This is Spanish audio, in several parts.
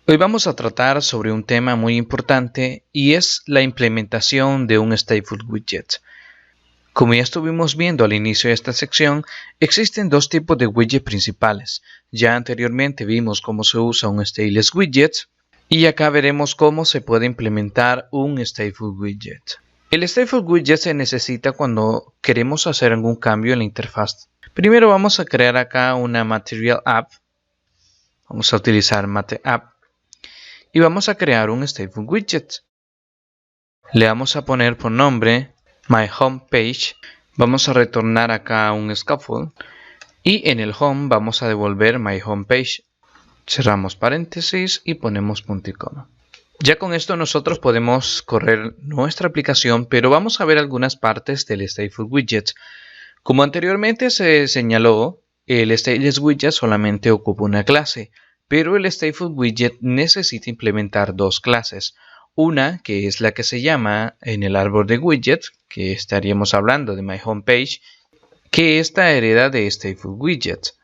Hoy vamos a tratar sobre un tema muy importante y es la implementación de un stateful widget. Como ya estuvimos viendo al inicio de esta sección, existen dos tipos de widget principales. Ya anteriormente vimos cómo se usa un stateless widget y acá veremos cómo se puede implementar un stateful widget. El stateful widget se necesita cuando queremos hacer algún cambio en la interfaz. Primero vamos a crear acá una Material App. Vamos a utilizar Mate App. Y vamos a crear un stateful widget. Le vamos a poner por nombre My Home Page. Vamos a retornar acá un scaffold. Y en el home vamos a devolver My Home Page. Cerramos paréntesis y ponemos punto y coma. Ya con esto nosotros podemos correr nuestra aplicación, pero vamos a ver algunas partes del stateful widget. Como anteriormente se señaló, el stateless widget solamente ocupa una clase. Pero el stateful widget necesita implementar dos clases. Una que es la que se llama en el árbol de widget, que estaríamos hablando de My Home Page, que esta hereda de stateful widget.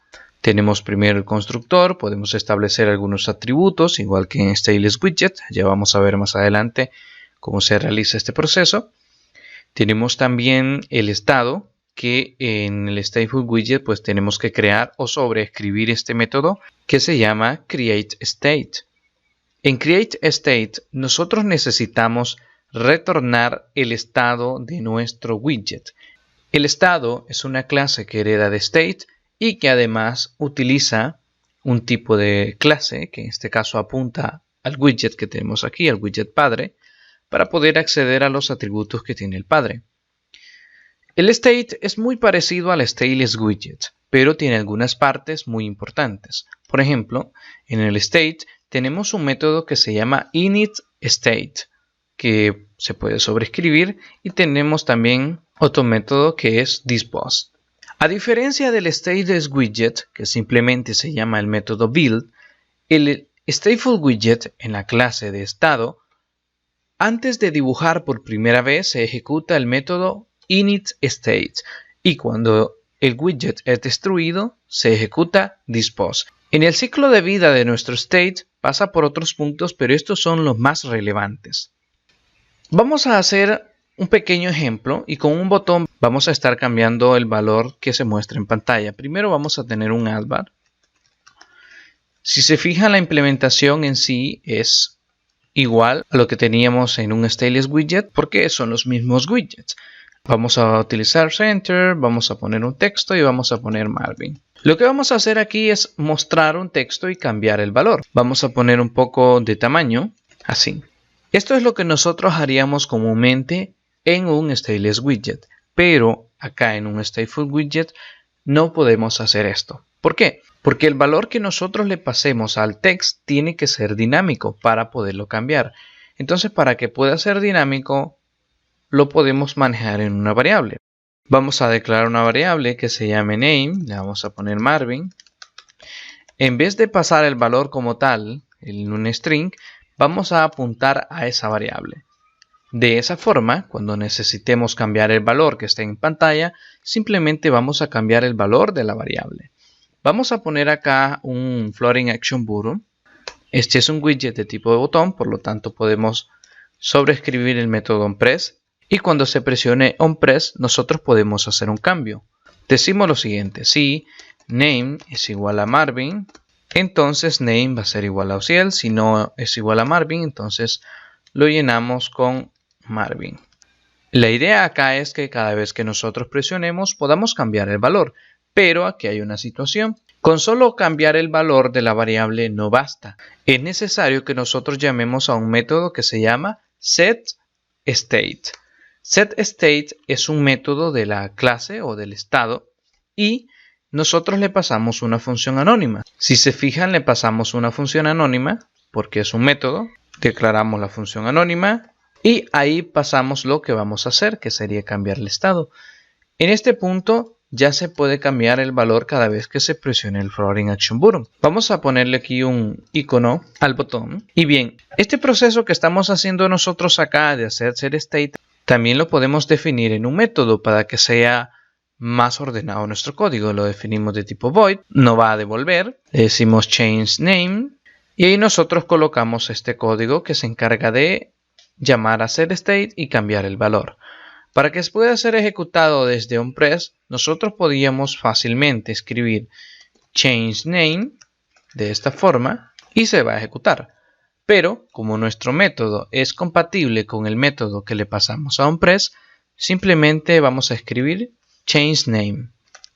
Tenemos primero el constructor, podemos establecer algunos atributos, igual que en stateless widget. Ya vamos a ver más adelante cómo se realiza este proceso. Tenemos también el estado, que en el stateful widget pues tenemos que crear o sobreescribir este método que se llama createState. En createState nosotros necesitamos retornar el estado de nuestro widget. El estado es una clase que hereda de state y que además utiliza un tipo de clase que en este caso apunta al widget que tenemos aquí, al widget padre, para poder acceder a los atributos que tiene el padre. El state es muy parecido al stateless widget, pero tiene algunas partes muy importantes. Por ejemplo, en el state tenemos un método que se llama initState, que se puede sobreescribir, y tenemos también otro método que es thisPost. A diferencia del stateless widget, que simplemente se llama el método build, el stateful widget en la clase de estado, antes de dibujar por primera vez se ejecuta el método initState y cuando el widget es destruido se ejecuta thisPost. En el ciclo de vida de nuestro state pasa por otros puntos, pero estos son los más relevantes. Vamos a hacer un pequeño ejemplo y con un botón vamos a estar cambiando el valor que se muestra en pantalla. Primero vamos a tener un addVar. Si se fijan, la implementación en sí es igual a lo que teníamos en un stateless widget porque son los mismos widgets. Vamos a utilizar center, vamos a poner un texto y vamos a poner Marvin. Lo que vamos a hacer aquí es mostrar un texto y cambiar el valor. Vamos a poner un poco de tamaño, así. Esto es lo que nosotros haríamos comúnmente en un stateless widget, pero acá en un stateful widget no podemos hacer esto. ¿Por qué? Porque el valor que nosotros le pasemos al text tiene que ser dinámico para poderlo cambiar. Entonces, para que pueda ser dinámico, lo podemos manejar en una variable. Vamos a declarar una variable que se llame name, le vamos a poner Marvin. En vez de pasar el valor como tal en un string, vamos a apuntar a esa variable. De esa forma, cuando necesitemos cambiar el valor que esté en pantalla, simplemente vamos a cambiar el valor de la variable. Vamos a poner acá un Floating Action Button. Este es un widget de tipo de botón, por lo tanto podemos sobreescribir el método onPress. Y cuando se presione onPress, nosotros podemos hacer un cambio. Decimos lo siguiente: si name es igual a Marvin, entonces name va a ser igual a Ociel. Si no es igual a Marvin, entonces lo llenamos con Marvin. La idea acá es que cada vez que nosotros presionemos podamos cambiar el valor. Pero aquí hay una situación. Con solo cambiar el valor de la variable no basta. Es necesario que nosotros llamemos a un método que se llama setState. setState es un método de la clase o del estado y nosotros le pasamos una función anónima. Si se fijan, le pasamos una función anónima porque es un método. Declaramos la función anónima y ahí pasamos lo que vamos a hacer, que sería cambiar el estado. En este punto ya se puede cambiar el valor cada vez que se presione el Floating Action Button. Vamos a ponerle aquí un icono al botón. Y bien, este proceso que estamos haciendo nosotros acá de hacer setState también lo podemos definir en un método para que sea más ordenado nuestro código. Lo definimos de tipo void, no va a devolver. Le decimos change name Y ahí nosotros colocamos este código que se encarga de llamar a setState y cambiar el valor. Para que pueda ser ejecutado desde OnPress, nosotros podíamos fácilmente escribir changeName de esta forma y se va a ejecutar. Pero como nuestro método es compatible con el método que le pasamos a OnPress, simplemente vamos a escribir changeName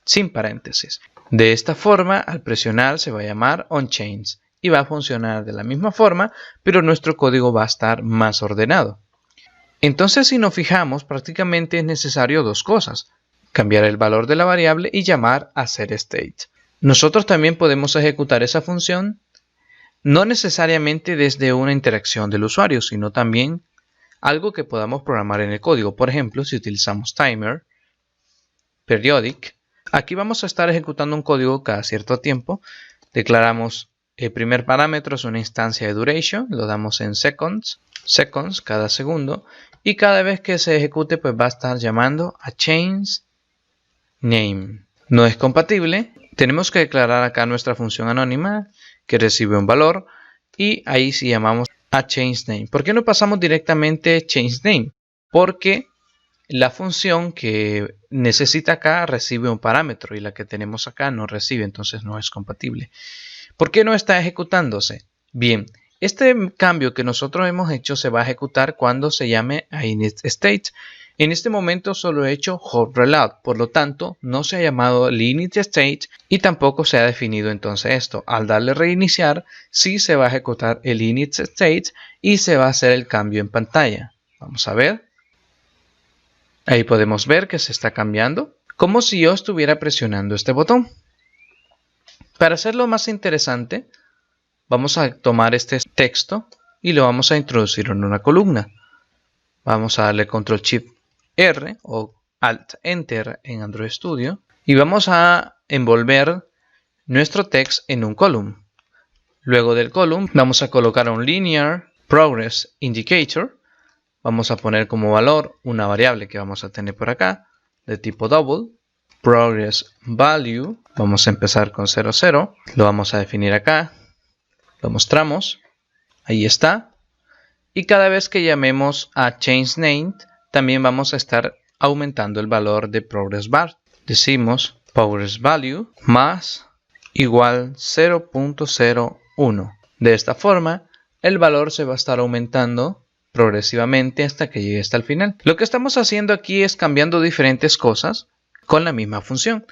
sin paréntesis. De esta forma, al presionar se va a llamar onChange y va a funcionar de la misma forma, pero nuestro código va a estar más ordenado. Entonces, si nos fijamos, prácticamente es necesario dos cosas: cambiar el valor de la variable y llamar a setState. Nosotros también podemos ejecutar esa función no necesariamente desde una interacción del usuario, sino también algo que podamos programar en el código. Por ejemplo, si utilizamos timer, periodic, aquí vamos a estar ejecutando un código cada cierto tiempo. Declaramos el primer parámetro, es una instancia de duration, lo damos en seconds cada segundo, y cada vez que se ejecute pues va a estar llamando a changeName. No es compatible, tenemos que declarar acá nuestra función anónima que recibe un valor y ahí sí llamamos a changeName. ¿Por qué no pasamos directamente changeName? Porque la función que necesita acá recibe un parámetro y la que tenemos acá no recibe, entonces no es compatible. ¿Por qué no está ejecutándose? Bien, este cambio que nosotros hemos hecho se va a ejecutar cuando se llame a initState. En este momento solo he hecho hot reload, por lo tanto no se ha llamado el initState y tampoco se ha definido entonces esto. Al darle reiniciar, sí se va a ejecutar el initState y se va a hacer el cambio en pantalla. Vamos a ver. Ahí podemos ver que se está cambiando, como si yo estuviera presionando este botón. Para hacerlo más interesante, vamos a tomar este texto y lo vamos a introducir en una columna. Vamos a darle Ctrl+Shift+R o Alt+Enter en Android Studio y vamos a envolver nuestro text en un column. Luego del column vamos a colocar un Linear Progress Indicator. Vamos a poner como valor una variable que vamos a tener por acá de tipo double. Progress Value. Vamos a empezar con 0, 0. Lo vamos a definir acá. Lo mostramos. Ahí está. Y cada vez que llamemos a changeName, también vamos a estar aumentando el valor de Progress Bar. Decimos Progress Value más igual 0.01. De esta forma, el valor se va a estar aumentando progresivamente hasta que llegue hasta el final. Lo que estamos haciendo aquí es cambiando diferentes cosas con la misma función,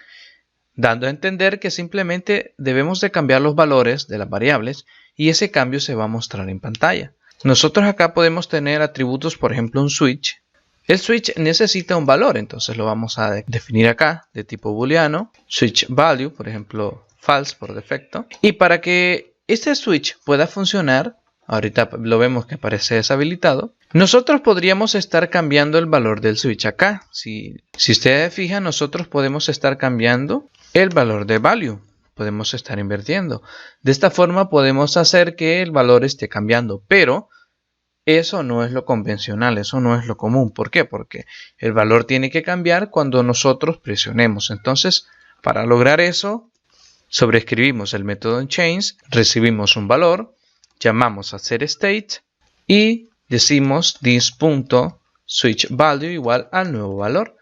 dando a entender que simplemente debemos de cambiar los valores de las variables y ese cambio se va a mostrar en pantalla. Nosotros acá podemos tener atributos, por ejemplo un switch. El switch necesita un valor, entonces lo vamos a definir acá de tipo booleano, switch value, por ejemplo false por defecto. Y para que este switch pueda funcionar, ahorita lo vemos que aparece deshabilitado, nosotros podríamos estar cambiando el valor del switch acá. Si ustedes fijan, nosotros podemos estar cambiando el valor de value. Podemos estar invirtiendo. De esta forma podemos hacer que el valor esté cambiando, pero eso no es lo convencional, eso no es lo común. ¿Por qué? Porque el valor tiene que cambiar cuando nosotros presionemos. Entonces, para lograr eso, sobreescribimos el método onChange, recibimos un valor, llamamos a setState y decimos this.switchValue igual al nuevo valor.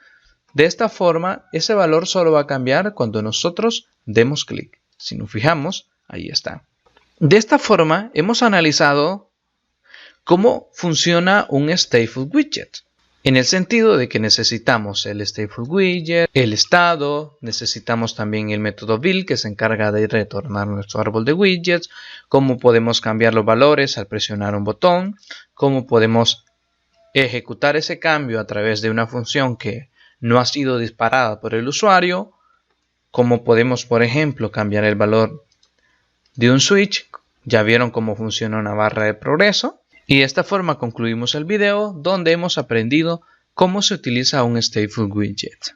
De esta forma, ese valor solo va a cambiar cuando nosotros demos clic. Si nos fijamos, ahí está. De esta forma, hemos analizado cómo funciona un stateful widget. En el sentido de que necesitamos el stateful widget, el estado, necesitamos también el método build que se encarga de retornar nuestro árbol de widgets, cómo podemos cambiar los valores al presionar un botón, cómo podemos ejecutar ese cambio a través de una función que no ha sido disparada por el usuario, cómo podemos, por ejemplo, cambiar el valor de un switch. Ya vieron cómo funciona una barra de progreso. Y de esta forma concluimos el video donde hemos aprendido cómo se utiliza un stateful widget.